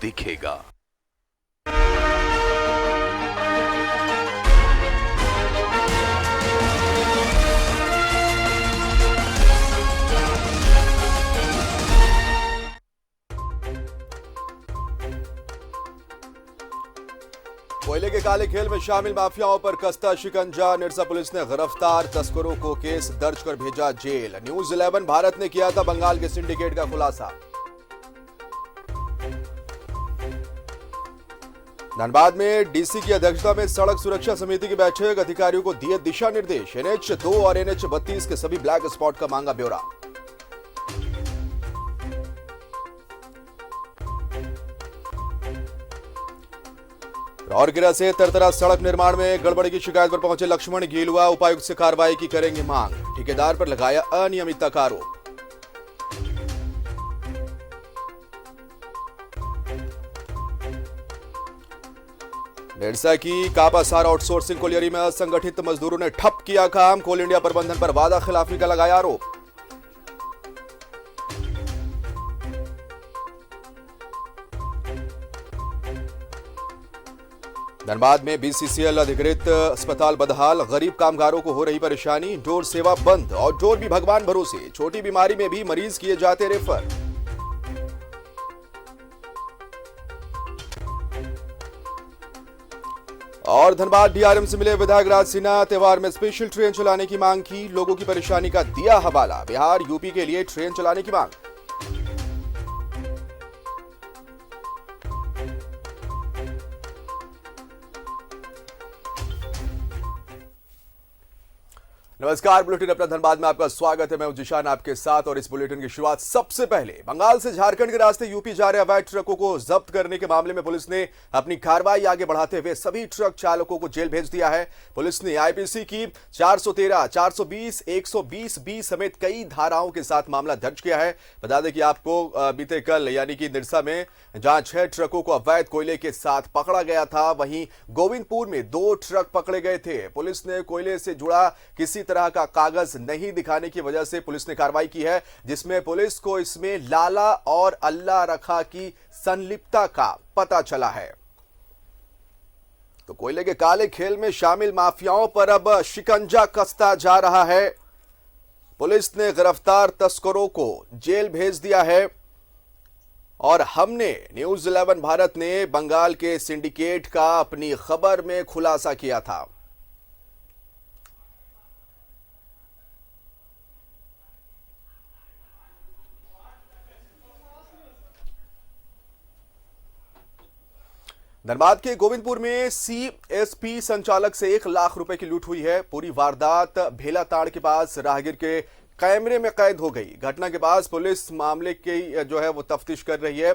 दिखेगा। कोयले के काले खेल में शामिल माफियाओं पर कसता शिकंजा। निरसा पुलिस ने गिरफ्तार तस्करों को केस दर्ज कर भेजा जेल। न्यूज 11 भारत ने किया था बंगाल के सिंडिकेट का खुलासा। धनबाद में डीसी की अध्यक्षता में सड़क सुरक्षा समिति की बैठक। अधिकारियों को दिए दिशा निर्देश। NH 2 और NH 32 के सभी ब्लैक स्पॉट का मांगा ब्यौरा। राउरकेला से तरतरा सड़क निर्माण में गड़बड़ी की शिकायत पर पहुंचे लक्ष्मण गीलुआ। उपायुक्त से कार्रवाई की करेंगे मांग। ठेकेदार पर लगाया अनियमितता का आरोप। निरसा की कापासार आउटसोर्सिंग कोलियरी में असंगठित मजदूरों ने ठप किया काम। कोल इंडिया प्रबंधन पर वादा खिलाफी का लगाया आरोप। धनबाद में BCCL अधिकृत अस्पताल बदहाल। गरीब कामगारों को हो रही परेशानी। डोर सेवा बंद। और डोर भी भगवान भरोसे। छोटी बीमारी में भी मरीज किए जाते रेफर। और धनबाद DRM से मिले विधायक राज सिन्हा। त्योहार में स्पेशल ट्रेन चलाने की मांग की। लोगों की परेशानी का दिया हवाला। बिहार यूपी के लिए ट्रेन चलाने की मांग। नमस्कार, बुलेटिन अपना धनबाद में आपका स्वागत है। मैं हूं जिशान आपके साथ और इस बुलेटिन की शुरुआत सबसे पहले बंगाल से झारखंड के रास्ते यूपी जा रहे अवैध ट्रकों को जब्त करने के मामले में पुलिस ने अपनी कार्रवाई आगे बढ़ाते हुए सभी ट्रक चालकों को जेल भेज दिया है। पुलिस ने IPC की 413, 420, 120B समेत कई धाराओं के साथ मामला दर्ज किया है। बता दें कि आपको बीते कल यानी कि निरसा में जहां 6 ट्रकों को अवैध कोयले के साथ पकड़ा गया था, वहीं गोविंदपुर में 2 ट्रक पकड़े गए थे। पुलिस ने कोयले से जुड़ा किसी तरह का कागज नहीं दिखाने की वजह से पुलिस ने कार्रवाई की है, जिसमें पुलिस को इसमें लाला और अल्लाह रखा की संलिप्तता का पता चला है। तो कोयले के काले खेल में शामिल माफियाओं पर अब शिकंजा कसता जा रहा है। पुलिस ने गिरफ्तार तस्करों को जेल भेज दिया है। और हमने न्यूज 11 भारत ने बंगाल के सिंडिकेट का अपनी खबर में खुलासा किया था। धनबाद के गोविंदपुर में CSP संचालक से 1 लाख रुपए की लूट हुई है। पूरी वारदात भेलाताड़ के पास राहगीर के कैमरे में कैद हो गई। घटना के बाद पुलिस मामले की जो है वो तफ्तीश कर रही है।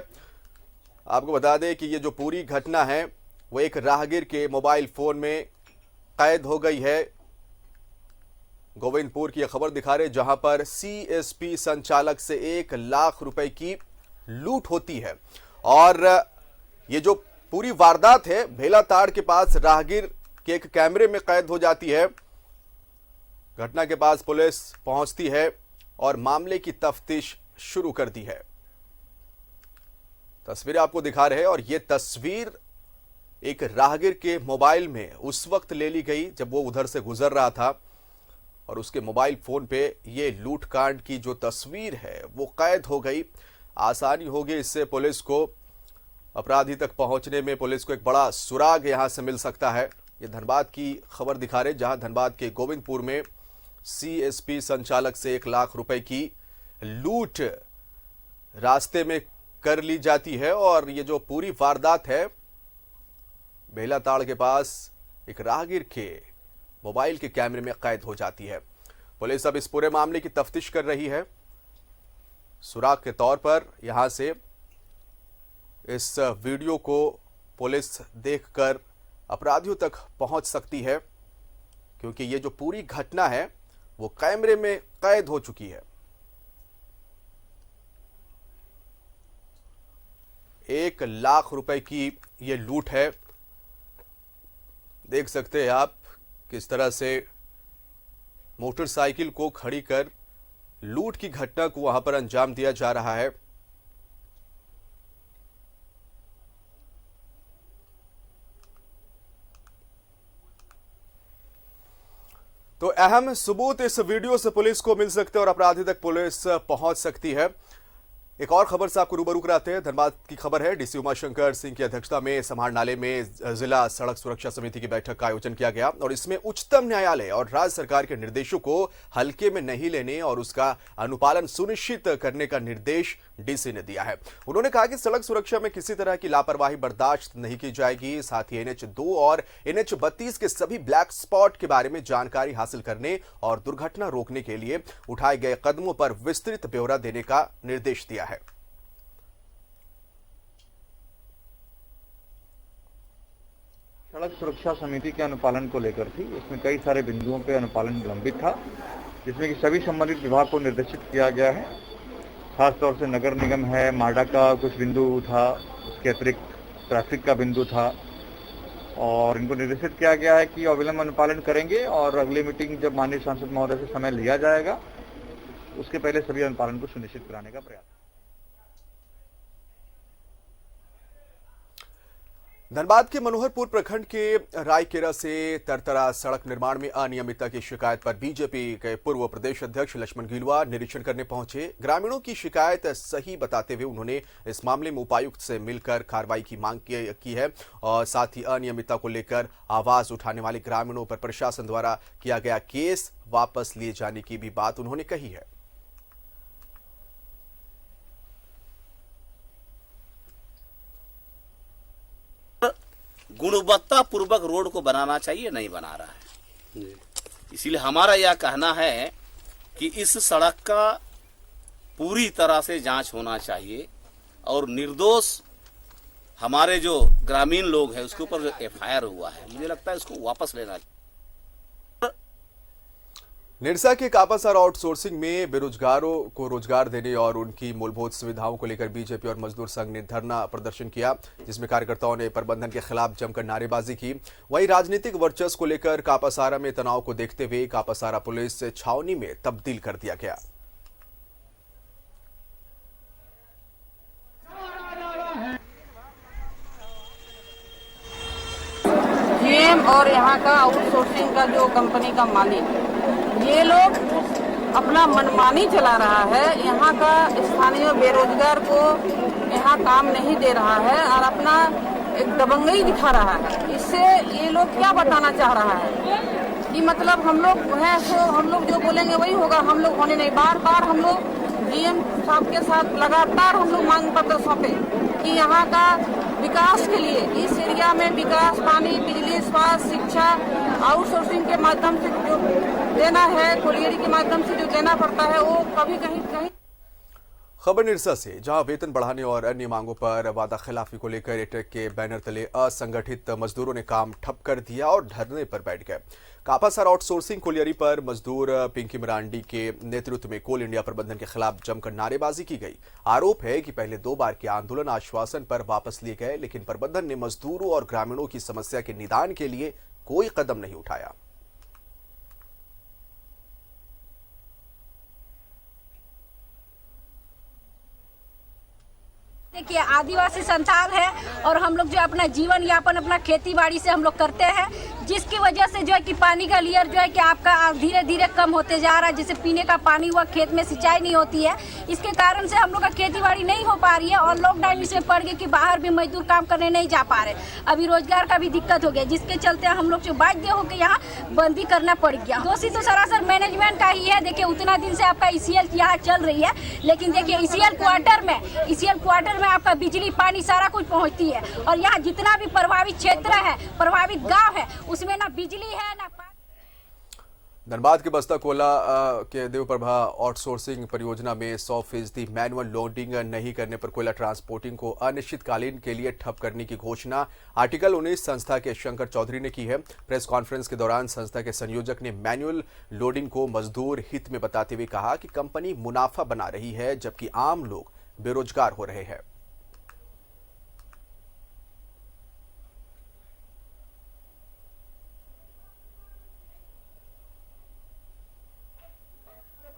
आपको बता दें कि ये जो पूरी घटना है वो एक राहगीर के मोबाइल फोन में कैद हो गई है। गोविंदपुर की यह खबर दिखा रहे जहां पर CSP संचालक से 1 लाख रुपए की लूट होती है। और ये जो पूरी वारदात है भेलाताड़ के पास राहगीर के एक कैमरे में कैद हो जाती है। घटना के पास पुलिस पहुंचती है और मामले की तफ्तीश शुरू कर दी है। तस्वीरें आपको दिखा रहे हैं और यह तस्वीर एक राहगीर के मोबाइल में उस वक्त ले ली गई जब वो उधर से गुजर रहा था और उसके मोबाइल फोन पे ये लूटकांड की जो तस्वीर है वो कैद हो गई। आसानी होगी इससे पुलिस को अपराधी तक पहुंचने में। पुलिस को एक बड़ा सुराग यहां से मिल सकता है। ये धनबाद की खबर दिखा रहे जहां धनबाद के गोविंदपुर में CSP संचालक से 1 लाख रुपए की लूट रास्ते में कर ली जाती है। और ये जो पूरी वारदात है भेलाताड़ के पास एक राहगीर के मोबाइल के कैमरे में कैद हो जाती है। पुलिस अब इस पूरे मामले की तफ्तीश कर रही है। सुराग के तौर पर यहां से इस वीडियो को पुलिस देखकर अपराधियों तक पहुंच सकती है, क्योंकि ये जो पूरी घटना है वो कैमरे में कैद हो चुकी है। 1 लाख रुपए की ये लूट है। देख सकते हैं आप किस तरह से मोटरसाइकिल को खड़ी कर लूट की घटना को वहां पर अंजाम दिया जा रहा है। अहम सबूत इस वीडियो से पुलिस को मिल सकते हैं और अपराधी तक पुलिस पहुंच सकती है। एक और खबर से आपको रूबरू कराते हैं। धनबाद की खबर है। डीसी उमाशंकर सिंह की अध्यक्षता में समार नाले में जिला सड़क सुरक्षा समिति की बैठक का आयोजन किया गया और इसमें उच्चतम न्यायालय और राज्य सरकार के निर्देशों को हल्के में नहीं लेने और उसका अनुपालन सुनिश्चित करने का निर्देश डीसी ने दिया है। उन्होंने कहा कि सड़क सुरक्षा में किसी तरह की लापरवाही बर्दाश्त नहीं की जाएगी। साथ ही NH2 और NH32 के सभी ब्लैक स्पॉट के बारे में जानकारी हासिल करने और दुर्घटना रोकने के लिए उठाए गए कदमों पर विस्तृत ब्यौरा देने का निर्देश दिया है। सड़क सुरक्षा समिति के अनुपालन को लेकर थी। इसमें कई सारे बिंदुओं पे अनुपालन विलंबित था, जिसमें कि सभी संबंधित विभाग को निर्देशित किया गया है। खासतौर से नगर निगम है, माडा का कुछ बिंदु था, उसके अतिरिक्त ट्रैफिक का बिंदु था और इनको निर्देशित किया गया है कि अविलंब अनुपालन करेंगे और अगली मीटिंग जब माननीय सांसद महोदय से समय लिया जाएगा उसके पहले सभी अनुपालन को सुनिश्चित कराने का प्रयास। धनबाद के मनोहरपुर प्रखंड के रायकेरा से तरतरा सड़क निर्माण में अनियमितता की शिकायत पर बीजेपी के पूर्व प्रदेश अध्यक्ष लक्ष्मण गिलुआ निरीक्षण करने पहुंचे। ग्रामीणों की शिकायत सही बताते हुए उन्होंने इस मामले में उपायुक्त से मिलकर कार्रवाई की मांग की है और साथ ही अनियमितता को लेकर आवाज उठाने वाले ग्रामीणों पर प्रशासन द्वारा किया गया केस वापस लिए जाने की भी बात उन्होंने कही है। गुणवत्ता पूर्वक रोड को बनाना चाहिए, नहीं बना रहा है। इसीलिए हमारा यह कहना है कि इस सड़क का पूरी तरह से जांच होना चाहिए और निर्दोष हमारे जो ग्रामीण लोग हैं उसके ऊपर जो FIR हुआ है, मुझे लगता है इसको वापस लेना चाहिए। निरसा के कापासार आउटसोर्सिंग में बेरोजगारों को रोजगार देने और उनकी मूलभूत सुविधाओं को लेकर बीजेपी और मजदूर संघ ने धरना प्रदर्शन किया, जिसमें कार्यकर्ताओं ने प्रबंधन के खिलाफ जमकर नारेबाजी की। वहीं राजनीतिक वर्चस्व को लेकर कापासारा में तनाव को देखते हुए कापासारा पुलिस छावनी में तब्दील कर दिया गया। GM और यहाँ का आउटसोर्सिंग का जो कंपनी का मालिक, ये लोग अपना मनमानी चला रहा है। यहाँ का स्थानीय बेरोजगार को यहाँ काम नहीं दे रहा है और अपना एक दबंगई दिखा रहा है। इससे ये लोग क्या बताना चाह रहा है कि मतलब हम लोग है सो हम लोग जो बोलेंगे वही होगा, हम लोग होने नहीं। बार बार हम लोग GM साहब के साथ लगातार हम लोग मांग पत्र सौंपे कि यहाँ का विकास के लिए इस एरिया में विकास, पानी, बिजली, स्वास्थ्य, शिक्षा आउटसोर्सिंग के माध्यम से जो देना है, कोलियरी के माध्यम से जो देना पड़ता है वो कभी कहीं खबर निरसा से, जहां वेतन बढ़ाने और अन्य मांगों पर वादा खिलाफी को लेकर एटेक के बैनर तले असंगठित मजदूरों ने काम ठप कर दिया और धरने पर बैठ गए। कापासार आउटसोर्सिंग कोलियरी पर मजदूर पिंकी मरांडी के नेतृत्व में कोल इंडिया प्रबंधन के खिलाफ जमकर नारेबाजी की गई। आरोप है कि पहले 2 बार के आंदोलन आश्वासन पर वापस लिए गए, लेकिन प्रबंधन ने मजदूरों और ग्रामीणों की समस्या के निदान के लिए कोई कदम नहीं उठाया। देखिए, आदिवासी संतान है और हम लोग जो अपना जीवन यापन अपना खेती बाड़ी से हम लोग करते हैं, जिसकी वजह से जो है कि पानी का लेयर जो है कि आपका धीरे धीरे कम होते जा रहा है। जैसे पीने का पानी हुआ, खेत में सिंचाई नहीं होती है, इसके कारण से हम लोग का खेती बाड़ी नहीं हो पा रही है और लॉकडाउन इसमें पड़ गई कि बाहर भी मजदूर काम करने नहीं जा पा रहे। अभी रोजगार का भी दिक्कत हो गया, जिसके चलते हम लोग जो बाध्य होकर यहाँ बंदी करना पड़ गया। दोषी तो सरासर मैनेजमेंट का ही है। देखिए, उतना दिन से आपका ECL यहाँ चल रही है, लेकिन देखिए ECL क्वार्टर में आपका बिजली, पानी सारा कुछ पहुंचती है और यहाँ जितना भी प्रभावित क्षेत्र है, प्रभावित गांव है, उसमें ना बिजली है ना पानी। धनबाद के बस्ता कोला के देवप्रभा आउटसोर्सिंग परियोजना में 100% मैनुअल लोडिंग नहीं करने पर कोयला ट्रांसपोर्टिंग को अनिश्चितकालीन के लिए ठप करने की घोषणा आर्टिकल 19 संस्था के शंकर चौधरी ने की है। प्रेस कॉन्फ्रेंस के दौरान संस्था के संयोजक ने मैनुअल लोडिंग को मजदूर हित में बताते हुए कहा कि कंपनी मुनाफा बना रही है जबकि आम लोग बेरोजगार हो रहे हैं।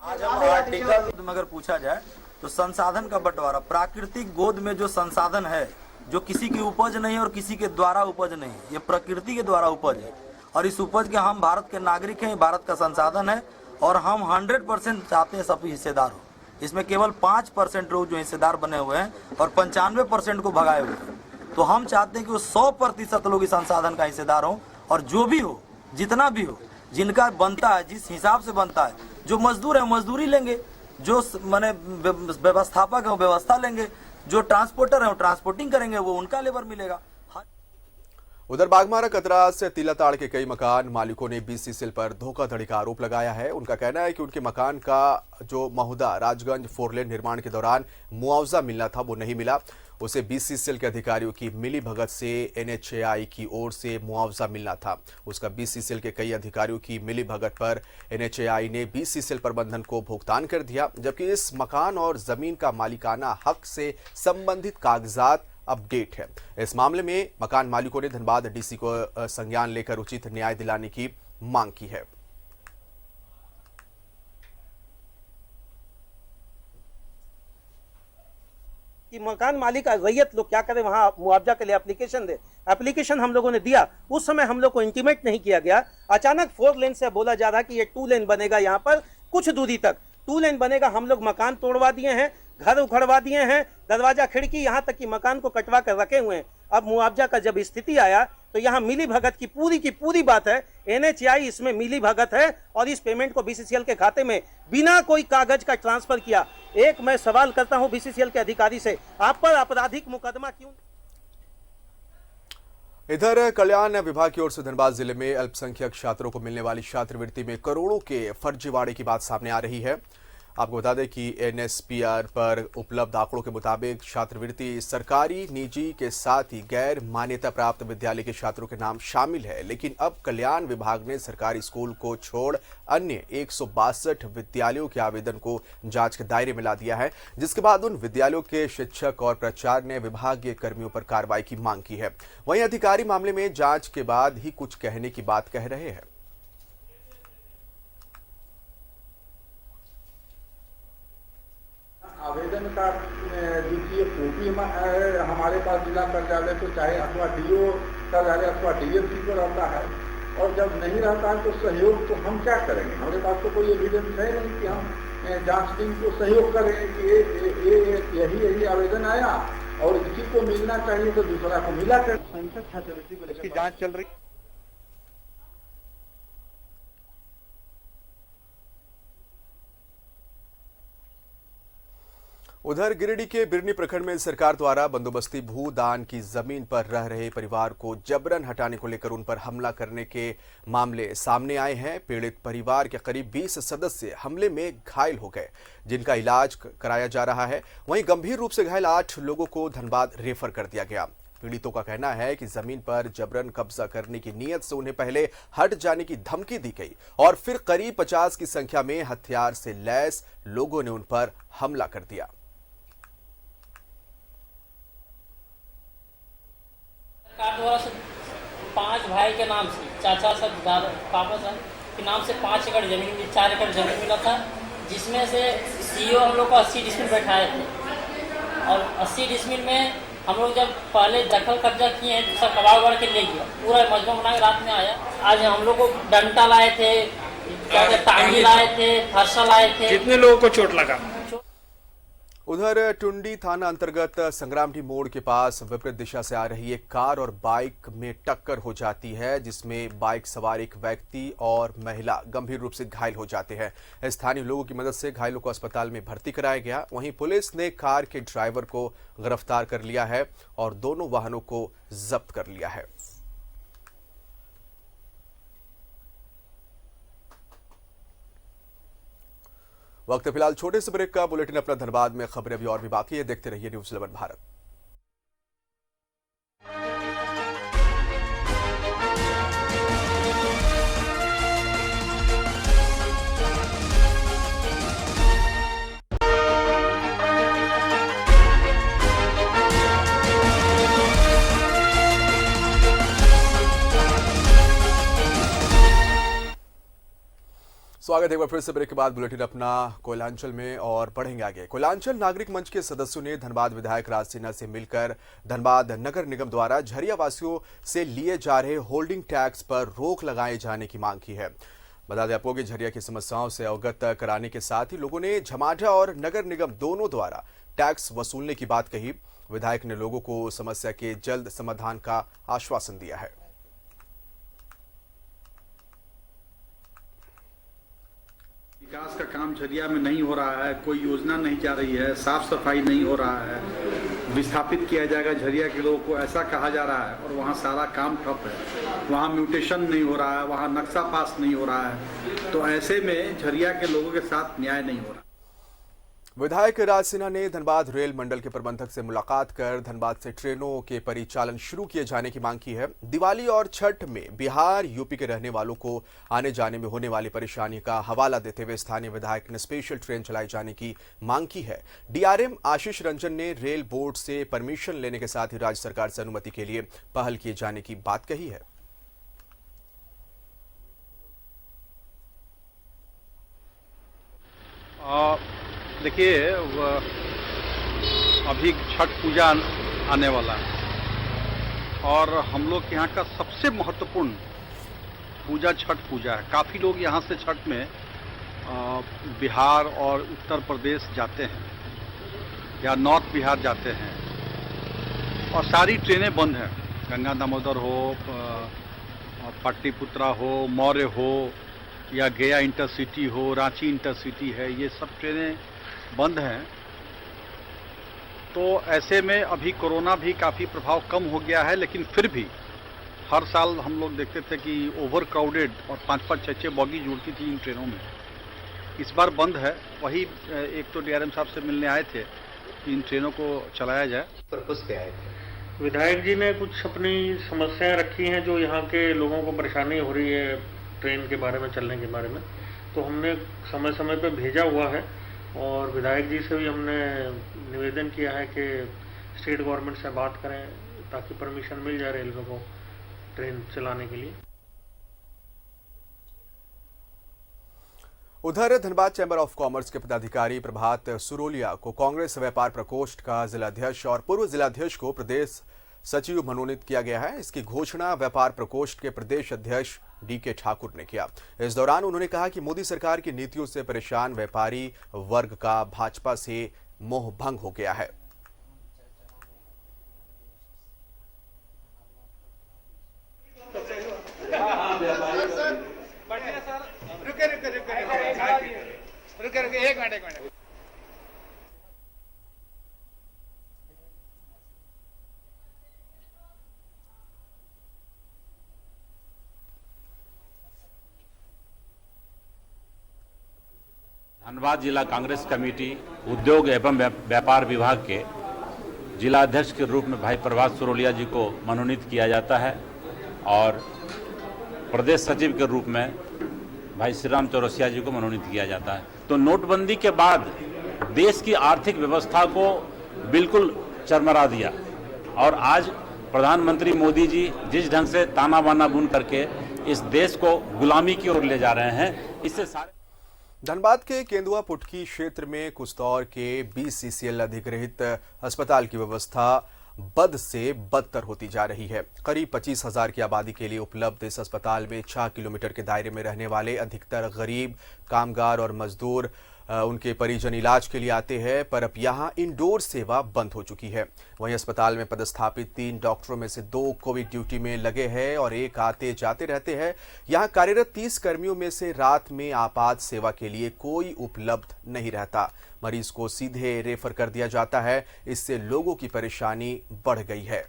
आज हम आर्टिकल में अगर पूछा जाए तो संसाधन का बंटवारा, प्राकृतिक गोद में जो संसाधन है जो किसी की उपज नहीं और किसी के द्वारा उपज नहीं, ये प्रकृति के द्वारा उपज है और इस उपज के हम भारत के नागरिक हैं, भारत का संसाधन है और हम 100% चाहते हैं सभी हिस्सेदार हो। इसमें केवल 5% लोग जो हिस्सेदार बने हुए हैं और 95% को भगाए हुए हैं। तो हम चाहते हैं कि वो 100% लोग इस संसाधन का हिस्सेदार हो और जो भी हो, जितना भी हो, जिनका बनता है, जिस हिसाब से बनता है, जो मजदूर है मजदूरी लेंगे, जो माने व्यवस्थापक है वो व्यवस्था लेंगे, जो ट्रांसपोर्टर है वो ट्रांसपोर्टिंग करेंगे, वो उनका लेबर मिलेगा। उधर बागमारा कतरास तिलाताड़ के कई मकान मालिकों ने बीसीसीएल पर धोखाधड़ी का आरोप लगाया है। उनका कहना है कि उनके मकान का जो महुदा राजगंज 4 लेन निर्माण के दौरान मुआवजा मिलना था वो नहीं मिला। उसे बीसीसीएल के अधिकारियों की मिली भगत से एनएचएआई की ओर से मुआवजा मिलना था। उसका बीसीसीएल के कई अधिकारियों की मिली भगत पर एनएचएआई ने बीसीसीएल प्रबंधन को भुगतान कर दिया, जबकि इस मकान और जमीन का मालिकाना हक से संबंधित कागजात अपडेट है। इस मामले में मकान मालिकों ने धनबाद डीसी को संज्ञान लेकर उचित न्याय दिलाने की मांग की है। कि मकान मालिक रैयत लोग क्या करें, वहां मुआवजा के लिए एप्लीकेशन दे। एप्लीकेशन हम लोगों ने दिया, उस समय हम लोग को इंटीमेट नहीं किया गया। अचानक 4 लेन से बोला जा रहा कि ये 2 लेन बनेगा, यहाँ पर कुछ दूरी तक 2 लेन बनेगा। हम लोग मकान तोड़वा दिए हैं, घर उखड़वा दिए हैं, दरवाजा खिड़की यहाँ तक कि मकान को कटवा कर रखे हुए हैं। अब मुआवजा का जब स्थिति आया तो यहाँ मिली भगत की पूरी बात है। एनएचएआई इसमें मिली भगत है और इस पेमेंट को बीसीसीएल के खाते में बिना कोई कागज का ट्रांसफर किया। एक मैं सवाल करता हूं बीसीसीएल के अधिकारी से, आप पर आपराधिक मुकदमा क्यों? इधर कल्याण विभाग की ओर से धनबाद जिले में अल्पसंख्यक छात्रों को मिलने वाली छात्रवृत्ति में करोड़ों के फर्जीवाड़े की बात सामने आ रही है। आपको बता दें कि एनएसपीआर पर उपलब्ध आंकड़ों के मुताबिक छात्रवृत्ति सरकारी, निजी के साथ ही गैर मान्यता प्राप्त विद्यालय के छात्रों के नाम शामिल है। लेकिन अब कल्याण विभाग ने सरकारी स्कूल को छोड़ अन्य 162 विद्यालयों के आवेदन को जांच के दायरे में ला दिया है, जिसके बाद उन विद्यालयों के शिक्षक और प्राचार्य ने विभागीय कर्मियों पर कार्रवाई की मांग की है। वहीं अधिकारी मामले में जांच के बाद ही कुछ कहने की बात कह रहे हैं। आवेदन का द्वितीय कॉपी हमारे पास जिला कार्यालय को चाहे अथवा डीओ कार्यालय अथवा डीएमसी को रहता है, और जब नहीं रहता है तो सहयोग तो हम क्या करेंगे? हमारे पास तो कोई एविडेंस है नहीं कि हम जांच टीम को सहयोग करें कि यही आवेदन आया और इसी को मिलना चाहिए तो दूसरा को मिला कर। छात्रवृत्ति को इसकी जाँच चल रही। उधर गिरिडीह के बिरनी प्रखंड में सरकार द्वारा बंदोबस्ती भूदान की जमीन पर रह रहे परिवार को जबरन हटाने को लेकर उन पर हमला करने के मामले सामने आए हैं। पीड़ित परिवार के करीब 20 सदस्य हमले में घायल हो गए, जिनका इलाज कराया जा रहा है। वहीं गंभीर रूप से घायल 8 लोगों को धनबाद रेफर कर दिया गया। पीड़ितों का कहना है कि जमीन पर जबरन कब्जा करने की नीयत से उन्हें पहले हट जाने की धमकी दी गई और फिर करीब 50 की संख्या में हथियार से लैस लोगों ने उन पर हमला कर दिया। सरकार द्वारा से 5 भाई के नाम से, चाचा सब, दादा, पापा सब के नाम से 5 एकड़ जमीन, 4 एकड़ जमीन मिला था, जिसमें से सीईओ हम लोग को 80 डिसमिल बैठाए थे और 80 डिसमिल में हम लोग जब पहले दखल कब्जा किए हैं तो सब कबाड़ के ले गया, पूरा मजबा बना के रात में आया। आज हम लोग को डंडा लाए थे, टांगी लाए थे, फरसा लाए थे। कितने लोगों को चोट लगा? उधर टुंडी थाना अंतर्गत संग्रामडी मोड़ के पास विपरीत दिशा से आ रही एक कार और बाइक में टक्कर हो जाती है, जिसमें बाइक सवार एक व्यक्ति और महिला गंभीर रूप से घायल हो जाते हैं। स्थानीय लोगों की मदद से घायलों को अस्पताल में भर्ती कराया गया। वहीं पुलिस ने कार के ड्राइवर को गिरफ्तार कर लिया है और दोनों वाहनों को जब्त कर लिया है। वक्त फिलहाल छोटे से ब्रेक का। बुलेटिन अपना धनबाद में खबरें अभी और भी बाकी है, देखते रहिए न्यूज़ 11 भारत। स्वागत है एक बार फिर से ब्रेक के बाद बुलेटिन अपना कोयलांचल में और बढ़ेंगे आगे। कोयलांचल नागरिक मंच के सदस्यों ने धनबाद विधायक राज सिन्हा से मिलकर धनबाद नगर निगम द्वारा झरिया वासियों से लिए जा रहे होल्डिंग टैक्स पर रोक लगाए जाने की मांग की है। बता दें आपको कि झरिया की समस्याओं से अवगत कराने के साथ ही लोगों ने झमाझा और नगर निगम दोनों द्वारा टैक्स वसूलने की बात कही। विधायक ने लोगों को समस्या के जल्द समाधान का आश्वासन दिया है। विकास का काम झरिया में नहीं हो रहा है, कोई योजना नहीं जा रही है, साफ सफाई नहीं हो रहा है, विस्थापित किया जाएगा झरिया के लोगों को ऐसा कहा जा रहा है और वहाँ सारा काम ठप है, वहाँ म्यूटेशन नहीं हो रहा है, वहाँ नक्शा पास नहीं हो रहा है, तो ऐसे में झरिया के लोगों के साथ न्याय नहीं हो रहा। विधायक राज सिन्हा ने धनबाद रेल मंडल के प्रबंधक से मुलाकात कर धनबाद से ट्रेनों के परिचालन शुरू किए जाने की मांग की है। दिवाली और छठ में बिहार यूपी के रहने वालों को आने जाने में होने वाली परेशानी का हवाला देते हुए स्थानीय विधायक ने स्पेशल ट्रेन चलाए जाने की मांग की है। डीआरएम आशीष रंजन ने रेल बोर्ड से परमिशन लेने के साथ ही राज्य सरकार से अनुमति के लिए पहल किए जाने की बात कही है। देखिए, अभी छठ पूजा आने वाला है और हम लोग के यहाँ का सबसे महत्वपूर्ण पूजा छठ पूजा है। काफ़ी लोग यहाँ से छठ में बिहार और उत्तर प्रदेश जाते हैं या नॉर्थ बिहार जाते हैं और सारी ट्रेनें बंद हैं। गंगा दामोदर हो, पाटलिपुत्रा हो, मौर्य हो या गया इंटरसिटी हो, रांची इंटरसिटी है, ये सब ट्रेनें बंद हैं। तो ऐसे में अभी कोरोना भी काफ़ी प्रभाव कम हो गया है, लेकिन फिर भी हर साल हम लोग देखते थे कि ओवर क्राउडेड और 5-5, 6-6 बॉगी जुड़ती थी इन ट्रेनों में। इस बार बंद है। वही एक तो डीआरएम साहब से मिलने आए थे कि इन ट्रेनों को चलाया जाए। पर्पस पे आए थे। विधायक जी ने कुछ अपनी समस्याएं रखी हैं जो यहाँ के लोगों को परेशानी हो रही है ट्रेन के बारे में, चलने के बारे में, तो हमने समय समय पे भेजा हुआ है और विधायक जी से भी हमने निवेदन किया है कि स्टेट गवर्नमेंट से बात करें ताकि परमिशन मिल जाए रेलवे को ट्रेन चलाने के लिए। उधर धनबाद चैंबर ऑफ कॉमर्स के पदाधिकारी प्रभात सुरोलिया को कांग्रेस व्यापार प्रकोष्ठ का जिलाध्यक्ष और पूर्व जिलाध्यक्ष को प्रदेश सचिव मनोनीत किया गया है। इसकी घोषणा व्यापार प्रकोष्ठ के प्रदेश अध्यक्ष डीके ठाकुर ने किया। इस दौरान उन्होंने कहा कि मोदी सरकार की नीतियों से परेशान व्यापारी वर्ग का भाजपा से मोह भंग हो गया है। एक मिनट। धनबाद जिला कांग्रेस कमेटी उद्योग एवं व्यापार विभाग के जिलाध्यक्ष के रूप में भाई प्रभात सुरोलिया जी को मनोनीत किया जाता है और प्रदेश सचिव के रूप में भाई श्री राम चौरसिया जी को मनोनीत किया जाता है। तो नोटबंदी के बाद देश की आर्थिक व्यवस्था को बिल्कुल चरमरा दिया और आज प्रधानमंत्री मोदी जी जिस ढंग से ताना बाना बुन करके इस देश को गुलामी की ओर ले जा रहे हैं, इससे सारे धनबाद के केंदुआ पुटकी क्षेत्र में कुस्तौर के BCCL अधिग्रहित अस्पताल की व्यवस्था बद से बदतर होती जा रही है। करीब 25,000 की आबादी के लिए उपलब्ध इस अस्पताल में 6 किलोमीटर के दायरे में रहने वाले अधिकतर गरीब कामगार और मजदूर उनके परिजन इलाज के लिए आते हैं, पर अब यहां इंडोर सेवा बंद हो चुकी है। वहीं अस्पताल में पदस्थापित 3 डॉक्टरों में से 2 कोविड ड्यूटी में लगे हैं और 1 आते जाते रहते हैं। यहां कार्यरत 30 कर्मियों में से रात में आपात सेवा के लिए कोई उपलब्ध नहीं रहता। मरीज को सीधे रेफर कर दिया जाता है। इससे लोगों की परेशानी बढ़ गई है।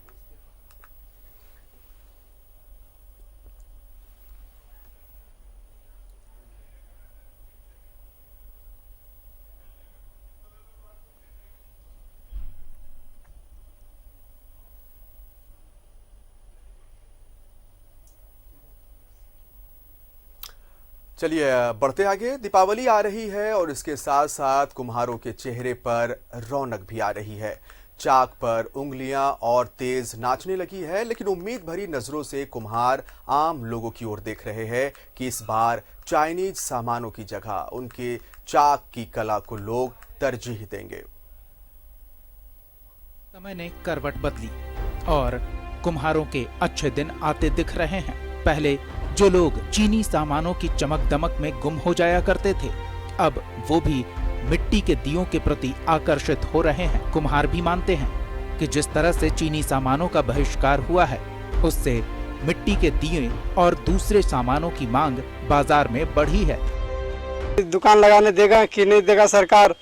चलिए बढ़ते आगे। दीपावली आ रही है और इसके साथ साथ कुम्हारों के चेहरे पर रौनक भी आ रही है। चाक पर उंगलियां और तेज नाचने लगी है, लेकिन उम्मीद भरी नजरों से कुम्हार आम लोगों की ओर देख रहे हैं कि इस बार चाइनीज सामानों की जगह उनके चाक की कला को लोग तरजीह देंगे। समय ने करवट बदली और कुम्हारों के अच्छे दिन आते दिख रहे हैं। पहले जो लोग चीनी सामानों की चमक दमक में गुम हो जाया करते थे, अब वो भी मिट्टी के दियों के प्रति आकर्षित हो रहे हैं। कुम्हार भी मानते हैं कि जिस तरह से चीनी सामानों का बहिष्कार हुआ है, उससे मिट्टी के दिए और दूसरे सामानों की मांग बाजार में बढ़ी है। दुकान लगाने देगा कि नहीं देगा सरकार।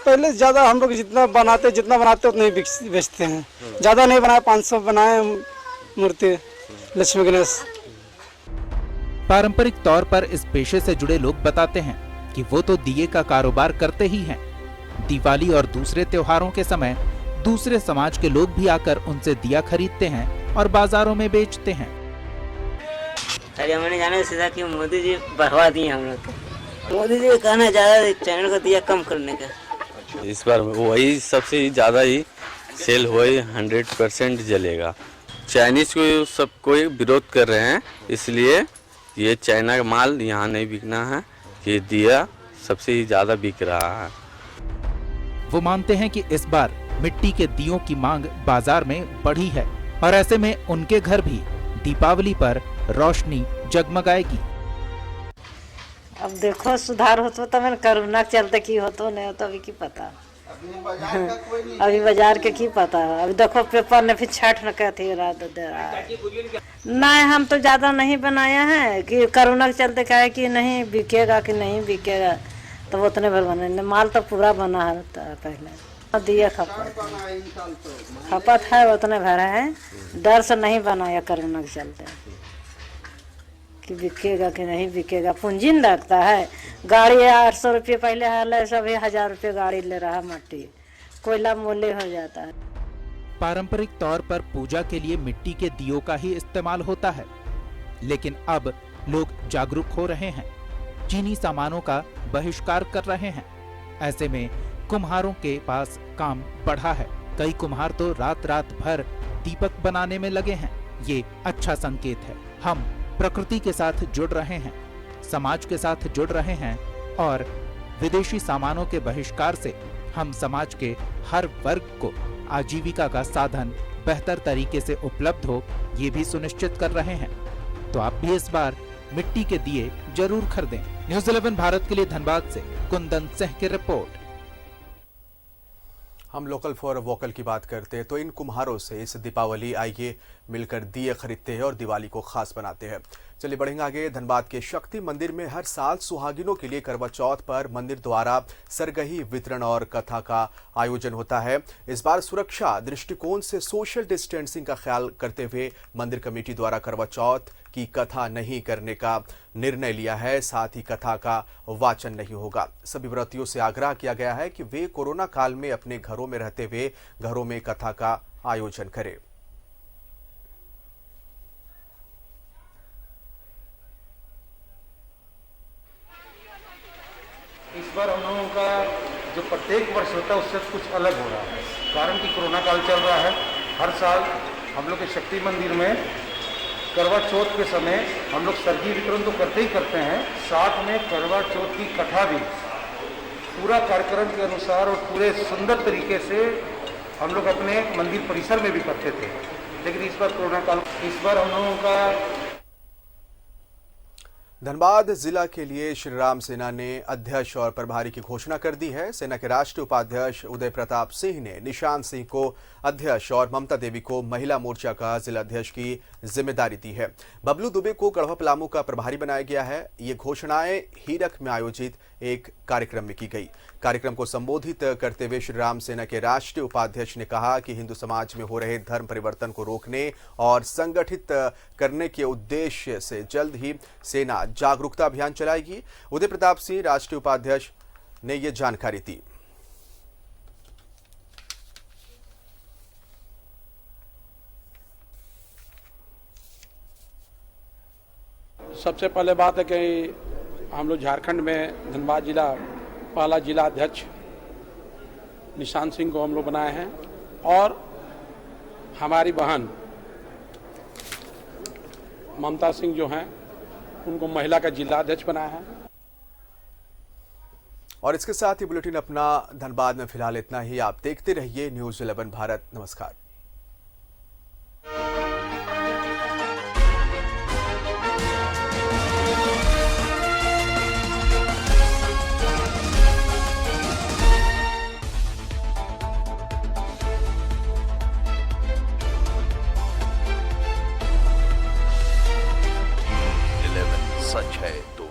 पहले ज्यादा हम लोग जितना बनाते उतना ही बेचते हैं। ज्यादा नहीं बनाए, 500 बनाए मूर्ति लक्ष्मी गणेश। पारंपरिक तौर पर इस पेशे से जुड़े लोग बताते हैं कि वो तो दिए का कारोबार करते ही हैं। दिवाली और दूसरे त्योहारों के समय दूसरे समाज के लोग भी आकर उनसे दिया खरीदते हैं और बाजारों में बेचते हैं। मैंने जाने सीधा कि मोदी जी बढ़वा दिए हम लोग को। मोदी जी कहना ज्यादा चैनल को दिया कम करने का। इस बार वही सबसे ज्यादा ही सेल हुआ, 100% जलेगा। चाइनीज को सब कोई विरोध कर रहे हैं, इसलिए ये चाइना का माल यहाँ नहीं बिकना है। ये दिया सबसे ही ज्यादा बिक रहा है। वो मानते हैं कि इस बार मिट्टी के दियों की मांग बाजार में बढ़ी है और ऐसे में उनके घर भी दीपावली पर रोशनी जगमगाएगी। अब देखो सुधार हो तो मैंने कोरोना के चलते की हो तो नहीं हो तो अभी की पता। अभी बाजार के की पता। अभी देखो पेपर ने फिर छठ न कहती रात नहीं, हम तो ज्यादा नहीं बनाया है कि कोरोना के चलते कहे कि नहीं बिकेगा कि नहीं बिकेगा, तो उतने भर बने। माल तो पूरा बना है पहले दिए खपत है उतने भर है। डर से नहीं बनाया कोरोना के चलते कि बिकेगा कि नहीं बिकेगा। पूंजी न लगता है। गाड़ी 800 रुपये पहले है, सब 1000 रुपये गाड़ी ले रहा। मट्टी कोयला मूल्य हो जाता है। पारंपरिक तौर पर पूजा के लिए मिट्टी के दियों का ही इस्तेमाल होता है, लेकिन अब लोग जागरूक हो रहे हैं, चीनी सामानों का बहिष्कार कर रहे हैं। ऐसे में कुम्हारों के पास काम बढ़ा है। कई कुम्हार तो रात रात भर दीपक बनाने में लगे हैं। ये अच्छा संकेत है। हम प्रकृति के साथ जुड़ रहे हैं, समाज के साथ जुड़ रहे हैं और विदेशी सामानों के बहिष्कार से हम समाज के हर वर्ग को आजीविका का साधन बेहतर तरीके से उपलब्ध हो, ये भी सुनिश्चित कर रहे हैं। तो आप भी इस बार मिट्टी के दिए जरूर खरीदें। न्यूज़ 11 भारत के लिए धनबाद से कुंदन सिंह की रिपोर्ट। हम लोकल फॉर वोकल की बात करते हैं तो इन कुम्हारों से इस दीपावली आइए मिलकर दिए खरीदते हैं और दिवाली को खास बनाते हैं। चलिए बढ़ेंगे आगे। धनबाद के शक्ति मंदिर में हर साल सुहागिनों के लिए करवा चौथ पर मंदिर द्वारा सरगही वितरण और कथा का आयोजन होता है। इस बार सुरक्षा दृष्टिकोण से सोशल डिस्टेंसिंग का ख्याल करते हुए मंदिर कमेटी द्वारा करवा चौथ की कथा नहीं करने का निर्णय लिया है। साथ ही कथा का वाचन नहीं होगा। सभी व्रतियों से आग्रह किया गया है कि वे कोरोना काल में अपने घरों में रहते हुए घरों में कथा का आयोजन करें। इस बार हम लोगों का जो प्रत्येक वर्ष होता है उससे कुछ अलग हो रहा है, कारण कि कोरोना काल चल रहा है। हर साल हम लोग के शक्ति मंदिर में करवा चौथ के समय हम लोग सरगी वितरण तो करते ही करते हैं, साथ में करवा चौथ की कथा भी पूरा कार्यक्रम के अनुसार और पूरे सुंदर तरीके से हम लोग अपने मंदिर परिसर में भी करते थे। लेकिन इस बार कोरोना काल, इस बार हम लोगों का धनबाद जिला के लिए श्री राम सेना ने अध्यक्ष और प्रभारी की घोषणा कर दी है। सेना के राष्ट्रीय उपाध्यक्ष उदय प्रताप सिंह ने निशांत सिंह को अध्यक्ष और ममता देवी को महिला मोर्चा का जिला अध्यक्ष की जिम्मेदारी दी है। बबलू दुबे को गढ़वा पलामू का प्रभारी बनाया गया है। ये घोषणाएं हीरक में आयोजित एक कार्यक्रम में की गई। कार्यक्रम को संबोधित करते हुए श्री राम सेना के राष्ट्रीय उपाध्यक्ष ने कहा कि हिंदू समाज में हो रहे धर्म परिवर्तन को रोकने और संगठित करने के उद्देश्य से जल्द ही सेना जागरूकता अभियान चलाएगी। उदय प्रताप सिंह राष्ट्रीय उपाध्यक्ष ने यह जानकारी दी। सबसे पहले बात है कि हम लोग झारखंड में धनबाद जिला पहला जिला अध्यक्ष निशांत सिंह को हम लोग बनाए हैं और हमारी बहन ममता सिंह जो हैं उनको महिला का जिला अध्यक्ष बनाया है। और इसके साथ ही बुलेटिन अपना धनबाद में फिलहाल इतना ही। आप देखते रहिए न्यूज़ 11 भारत। नमस्कार। सच है तो